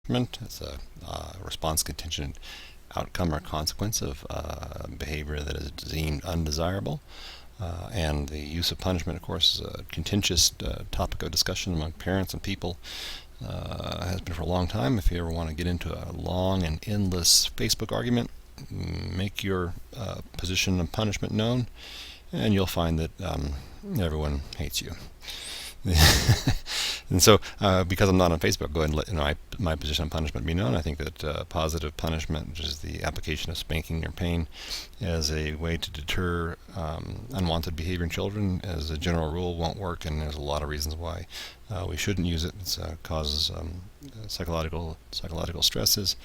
It's a response contingent outcome or consequence of behavior that is deemed undesirable. And the use of punishment, of course, is a contentious topic of discussion among parents and people. Has been for a long time. If you ever want to get into a long and endless Facebook argument, make your position of punishment known, and you'll find that everyone hates you. And so, because I'm not on Facebook, go ahead and let my position on punishment be known. I think that positive punishment, which is the application of spanking or pain, as a way to deter unwanted behavior in children, as a general rule, won't work, and there's a lot of reasons why we shouldn't use it. It causes psychological stresses,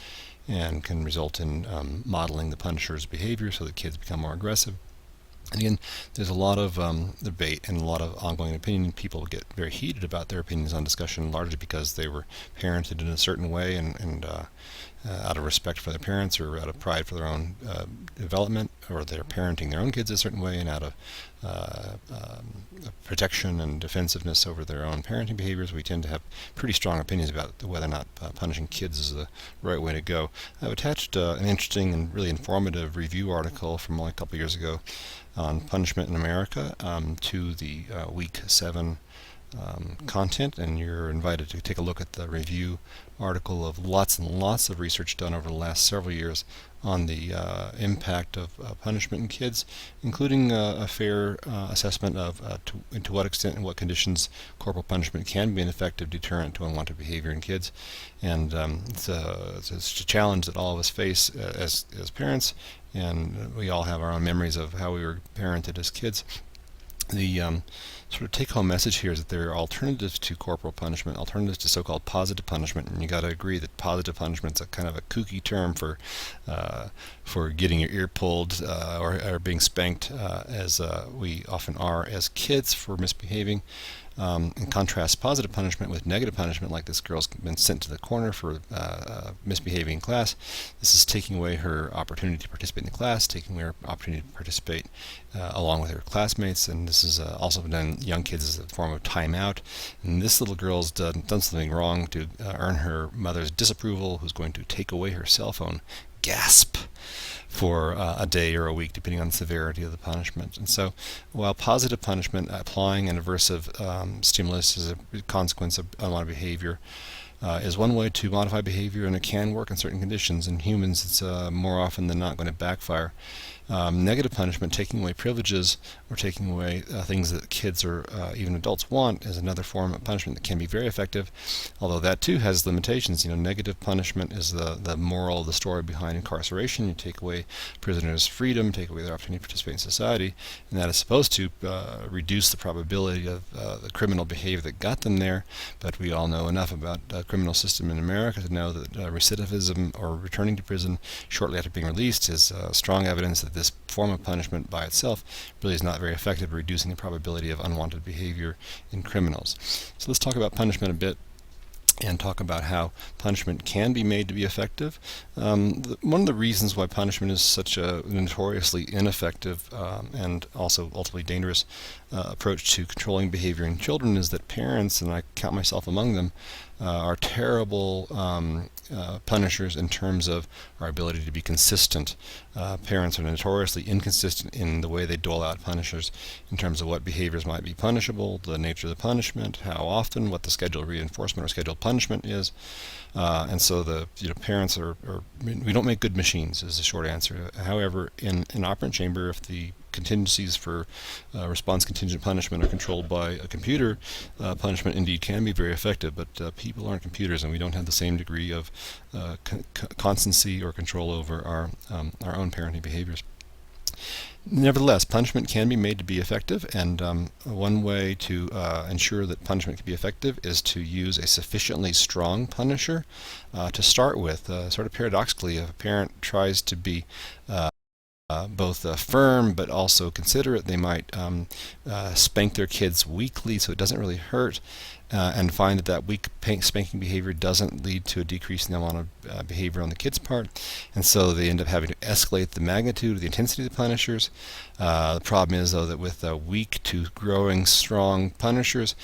and can result in modeling the punisher's behavior, so that kids become more aggressive. And again, there's a lot of debate and a lot of ongoing opinion. People get very heated about their opinions on discussion, largely because they were parented in a certain way, and out of respect for their parents, or out of pride for their own development, or they're parenting their own kids a certain way, and out of protection and defensiveness over their own parenting behaviors, we tend to have pretty strong opinions about whether or not punishing kids is the right way to go. I've attached an interesting and really informative review article from only a couple years ago on punishment in America to the week 7 content, and you're invited to take a look at the review article of lots and lots of research done over the last several years on the impact of punishment in kids, including a fair assessment of to what extent and what conditions corporal punishment can be an effective deterrent to unwanted behavior in kids. And it's a challenge that all of us face as parents, and we all have our own memories of how we were parented as kids. The sort of take-home message here is that there are alternatives to corporal punishment, alternatives to so-called positive punishment, and you got to agree that positive punishment is a kind of a kooky term for getting your ear pulled or being spanked, as we often are as kids for misbehaving. In contrast positive punishment with negative punishment, like this girl's been sent to the corner for misbehaving in class. This is taking away her opportunity to participate in the class, taking away her opportunity to participate along with her classmates, and this is also been done in young kids as a form of timeout. And this little girl's done something wrong to earn her mother's disapproval, who's going to take away her cell phone. Gasp! For a day or a week, depending on the severity of the punishment. And so, while positive punishment, applying an aversive stimulus as a consequence of unwanted behavior, is one way to modify behavior, and it can work in certain conditions. In humans, it's more often than not going to backfire. Negative punishment, taking away privileges or taking away things that kids or even adults want, is another form of punishment that can be very effective, although that too has limitations. Negative punishment is the moral of the story behind incarceration. You take away prisoners' freedom, take away their opportunity to participate in society, and that is supposed to reduce the probability of the criminal behavior that got them there. But we all know enough about the criminal system in America to know that recidivism, or returning to prison shortly after being released, is strong evidence that this form of punishment by itself really is not very effective at reducing the probability of unwanted behavior in criminals. So let's talk about punishment a bit, and talk about how punishment can be made to be effective. One of the reasons why punishment is such a notoriously ineffective and also ultimately dangerous approach to controlling behavior in children is that parents, and I count myself among them, are terrible punishers in terms of our ability to be consistent. Parents are notoriously inconsistent in the way they dole out punishers in terms of what behaviors might be punishable, the nature of the punishment, how often, what the scheduled reinforcement or scheduled punishment is. And so the parents we don't make good machines, is the short answer. However, in an operant chamber, if the contingencies for response contingent punishment are controlled by a computer, punishment indeed can be very effective, but people aren't computers, and we don't have the same degree of constancy or control over our own parenting behaviors. Nevertheless, punishment can be made to be effective, and one way to ensure that punishment can be effective is to use a sufficiently strong punisher to start with. Sort of paradoxically, if a parent tries to be both firm but also considerate, they might spank their kids weakly so it doesn't really hurt. and find that weak spanking behavior doesn't lead to a decrease in the amount of behavior on the kid's part, and so they end up having to escalate the magnitude or the intensity of the punishers. The problem is, though, that with weak to growing strong punishers,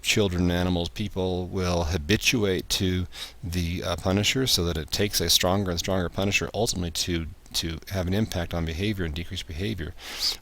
children, animals, people will habituate to the punisher, so that it takes a stronger and stronger punisher ultimately to have an impact on behavior and decrease behavior.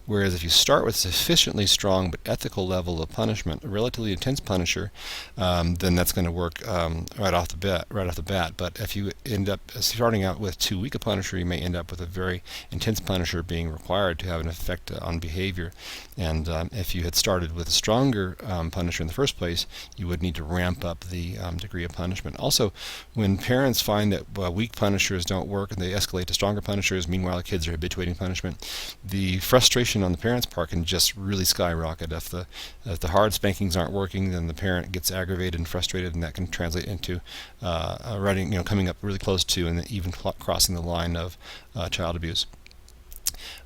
Whereas if you start with sufficiently strong but ethical level of punishment, a relatively intense punisher, then that's going to work right off the bat. But if you end up starting out with too weak a punisher, you may end up with a very intense punisher being required to have an effect on behavior. And if you had started with a stronger punisher in the first place, you would need to ramp up the degree of punishment. Also, when parents find that weak punishers don't work and they escalate to stronger punishers, meanwhile the kids are habituating punishment, the frustration on the parent's part can just really skyrocket. If the hard spankings aren't working, then the parent gets aggravated and frustrated, and that can translate into coming up really close to and even crossing the line of child abuse.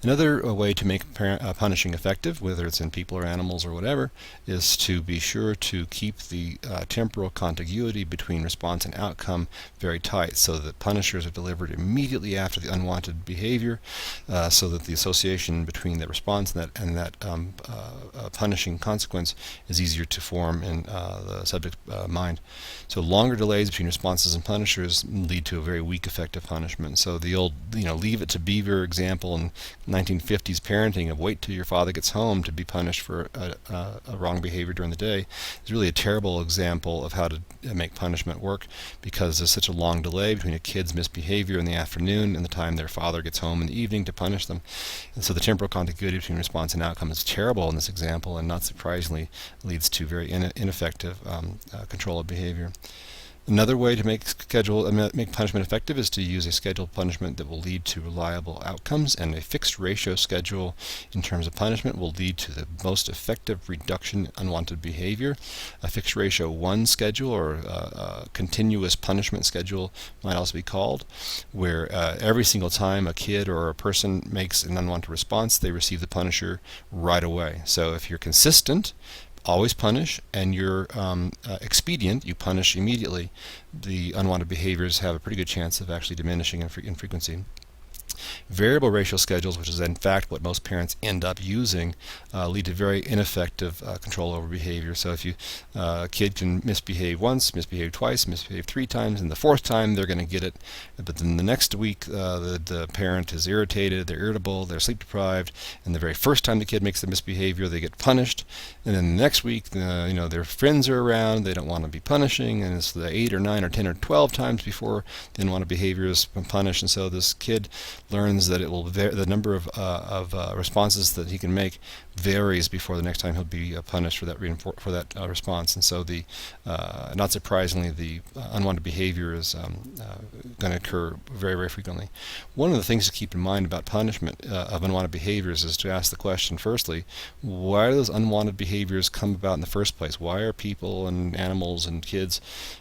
Another way to make punishing effective, whether it's in people or animals or whatever, is to be sure to keep the temporal contiguity between response and outcome very tight, so that punishers are delivered immediately after the unwanted behavior, so that the association between the response and that punishing consequence is easier to form in the subject's mind. So longer delays between responses and punishers lead to a very weak effective punishment. So the old leave it to beaver example in 1950s parenting of wait till your father gets home to be punished for a wrong behavior during the day is really a terrible example of how to make punishment work, because there's such a long delay between a kid's misbehavior in the afternoon and the time their father gets home in the evening to punish them. And so the temporal contiguity between response and outcome is terrible in this example, and not surprisingly leads to very ineffective control of behavior. Another way to make punishment effective is to use a scheduled punishment that will lead to reliable outcomes, and a fixed ratio schedule in terms of punishment will lead to the most effective reduction in unwanted behavior. A fixed ratio 1 schedule, or a continuous punishment schedule might also be called, where every single time a kid or a person makes an unwanted response, they receive the punisher right away. So if you're consistent, always punish, and you're expedient, you punish immediately, the unwanted behaviors have a pretty good chance of actually diminishing in frequency. Variable ratio schedules, which is in fact what most parents end up using, lead to very ineffective control over behavior. So if a kid can misbehave once, misbehave twice, misbehave 3 times, and the 4th time they're going to get it, but then the next week the parent is irritated, they're irritable, they're sleep deprived, and the very first time the kid makes the misbehavior, they get punished, and then the next week their friends are around, they don't want to be punishing, and it's the 8 or 9 or 10 or 12 times before the unwanted behavior is punished, and so this kid learns that the number of responses that he can make varies before the next time he'll be punished for that response, and so not surprisingly the unwanted behavior is going to occur very, very frequently. One of the things to keep in mind about punishment of unwanted behaviors is to ask the question, firstly, why do those unwanted behaviors come about in the first place? Why are people and animals and kids,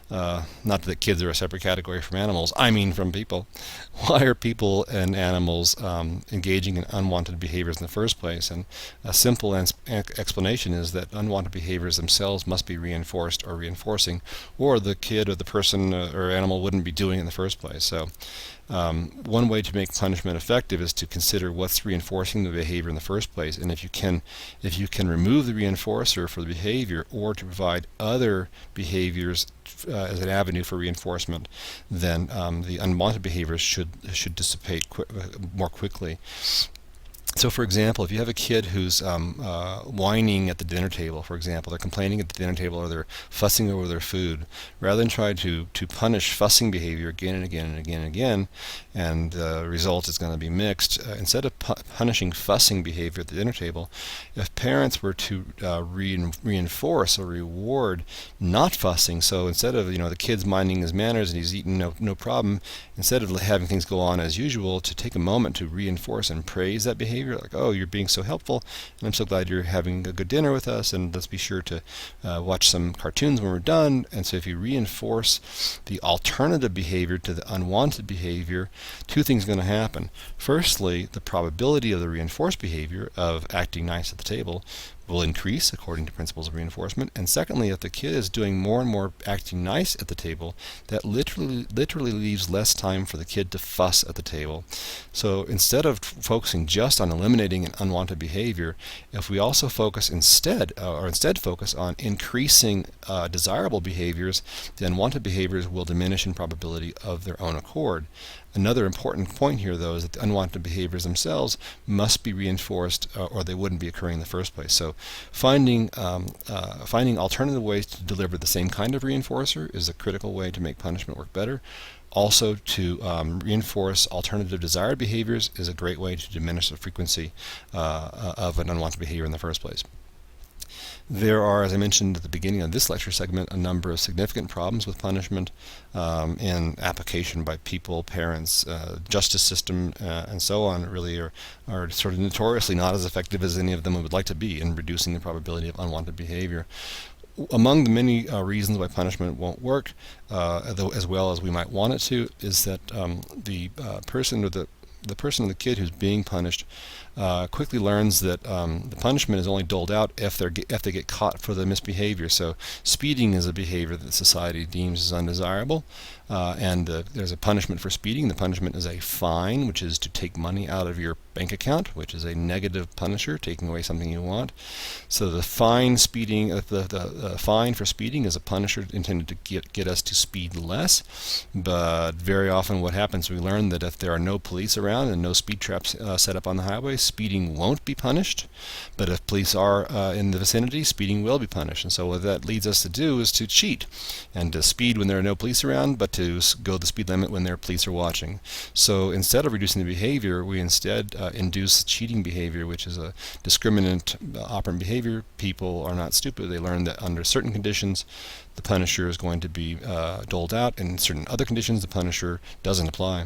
not that kids are a separate category from animals, I mean from people, why are people and animals engaging in unwanted behaviors in the first place? And a simple explanation is that unwanted behaviors themselves must be reinforced or reinforcing, or the kid or the person or animal wouldn't be doing it in the first place. So one way to make punishment effective is to consider what's reinforcing the behavior in the first place, and if you can remove the reinforcer for the behavior, or to provide other behaviors as an avenue for reinforcement, then the unwanted behaviors should dissipate more quickly. So, for example, if you have a kid who's whining at the dinner table, for example, they're complaining at the dinner table, or they're fussing over their food, rather than try to punish fussing behavior again and again and again and again, and the result is going to be mixed, instead of punishing fussing behavior at the dinner table, if parents were to reinforce or reward not fussing, so instead of the kid's minding his manners and he's eating no problem, instead of having things go on as usual, to take a moment to reinforce and praise that behavior, like, oh, you're being so helpful, and I'm so glad you're having a good dinner with us, and let's be sure to watch some cartoons when we're done. And so if you reinforce the alternative behavior to the unwanted behavior two things are going to happen. Firstly, the probability of the reinforced behavior of acting nice at the table will increase according to principles of reinforcement. And secondly, if the kid is doing more and more acting nice at the table, that literally leaves less time for the kid to fuss at the table. So instead of focusing just on eliminating an unwanted behavior, if we also focus instead focus on increasing desirable behaviors, the unwanted behaviors will diminish in probability of their own accord. Another important point here, though, is that the unwanted behaviors themselves must be reinforced, or they wouldn't be occurring in the first place. So finding alternative ways to deliver the same kind of reinforcer is a critical way to make punishment work better. Also, to reinforce alternative desired behaviors is a great way to diminish the frequency of an unwanted behavior in the first place. There are, as I mentioned at the beginning of this lecture segment, a number of significant problems with punishment in application by people, parents, justice system, and so on. Really are sort of notoriously not as effective as any of them would like to be in reducing the probability of unwanted behavior. Among the many reasons why punishment won't work, as well as we might want it to, is that the person or the kid who's being punished quickly learns that the punishment is only doled out if they get caught for the misbehavior. So speeding is a behavior that society deems as undesirable, and there's a punishment for speeding. The punishment is a fine, which is to take money out of your bank account, which is a negative punisher, taking away something you want. So the fine fine for speeding is a punisher intended to get us to speed less. But very often what happens, we learn that if there are no police around and no speed traps set up on the highway, speeding won't be punished. But if police are in the vicinity, speeding will be punished. And so what that leads us to do is to cheat and to speed when there are no police around, but to go the speed limit when there are police are watching. So instead of reducing the behavior, we instead induce cheating behavior, which is a discriminant operant behavior. People are not stupid. They learn that under certain conditions the punisher is going to be doled out, and in certain other conditions the punisher doesn't apply.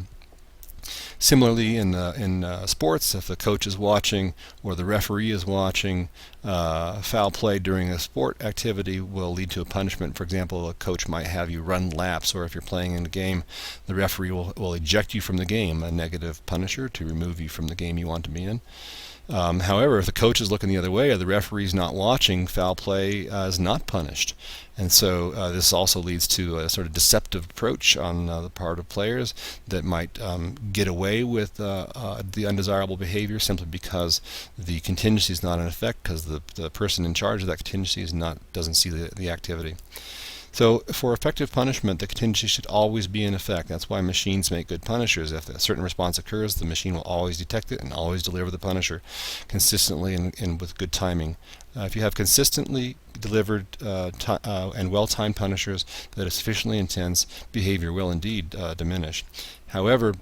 Similarly, in sports, if the coach is watching or the referee is watching, foul play during a sport activity will lead to a punishment. For example, a coach might have you run laps, or if you're playing in a game, the referee will eject you from the game, a negative punisher to remove you from the game you want to be in. However, if the coach is looking the other way or the referee is not watching, foul play is not punished. And so this also leads to a sort of deceptive approach on the part of players that might get away with the undesirable behavior simply because the contingency is not in effect, because the person in charge of that contingency doesn't see the activity. So for effective punishment, the contingency should always be in effect. That's why machines make good punishers. If a certain response occurs, the machine will always detect it and always deliver the punisher consistently and with good timing. If you have consistently delivered and well-timed punishers that are sufficiently intense, behavior will indeed diminish. However,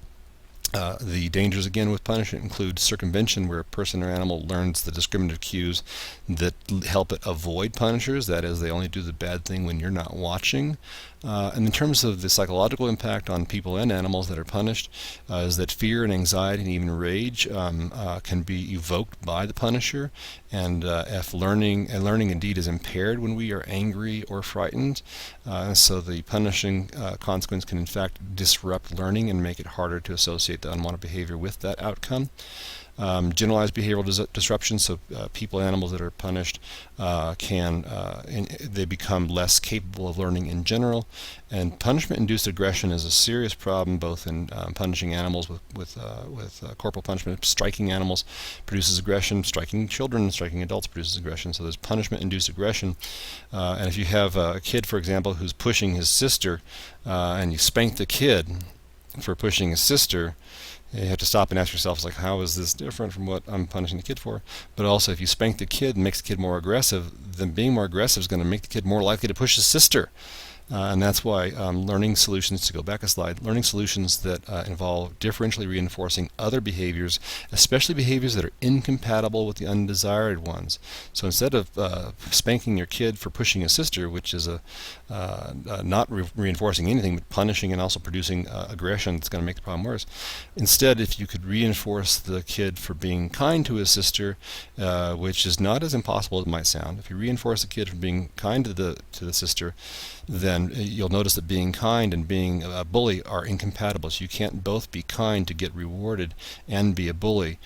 the dangers again with punishment include circumvention, where a person or animal learns the discriminative cues that help it avoid punishers. That is, they only do the bad thing when you're not watching. And in terms of the psychological impact on people and animals that are punished, is that fear and anxiety and even rage can be evoked by the punisher. And if learning indeed is impaired when we are angry or frightened, so the punishing consequence can in fact disrupt learning and make it harder to associate the unwanted behavior with that outcome. Generalized behavioral disruptions, so people and animals that are punished they become less capable of learning in general. And punishment-induced aggression is a serious problem, both in punishing animals with corporal punishment. Striking animals produces aggression. Striking children and striking adults produces aggression. So there's punishment-induced aggression. And if you have a kid, for example, who's pushing his sister, and you spank the kid for pushing his sister, you have to stop and ask yourself, like, how is this different from what I'm punishing the kid for? But also, if you spank the kid and makes the kid more aggressive, then being more aggressive is going to make the kid more likely to push his sister. And that's why learning solutions, to go back a slide, learning solutions that involve differentially reinforcing other behaviors, especially behaviors that are incompatible with the undesired ones. So instead of spanking your kid for pushing a sister, which is not reinforcing anything but punishing and also producing aggression that's going to make the problem worse, instead, if you could reinforce the kid for being kind to his sister, which is not as impossible as it might sound, if you reinforce the kid for being kind to the sister, then And you'll notice that being kind and being a bully are incompatible. So you can't both be kind to get rewarded and be a bully,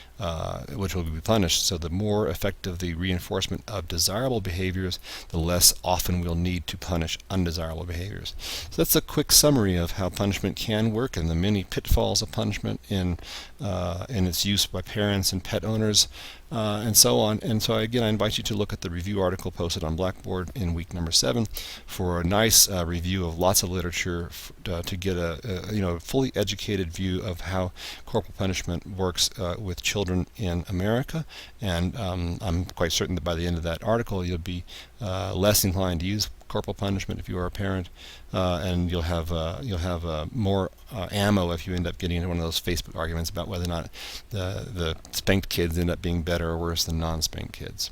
which will be punished. So the more effective the reinforcement of desirable behaviors, the less often we'll need to punish undesirable behaviors. So that's a quick summary of how punishment can work and the many pitfalls of punishment in its use by parents and pet owners, and so on. And so again, I invite you to look at the review article posted on Blackboard in week number 7 for a nice review of lots of literature to get a fully educated view of how corporal punishment works with children in America. And I'm quite certain that by the end of that article, you'll be less inclined to use corporal punishment if you are a parent, and you'll have more ammo if you end up getting into one of those Facebook arguments about whether or not the spanked kids end up being better or worse than non-spanked kids.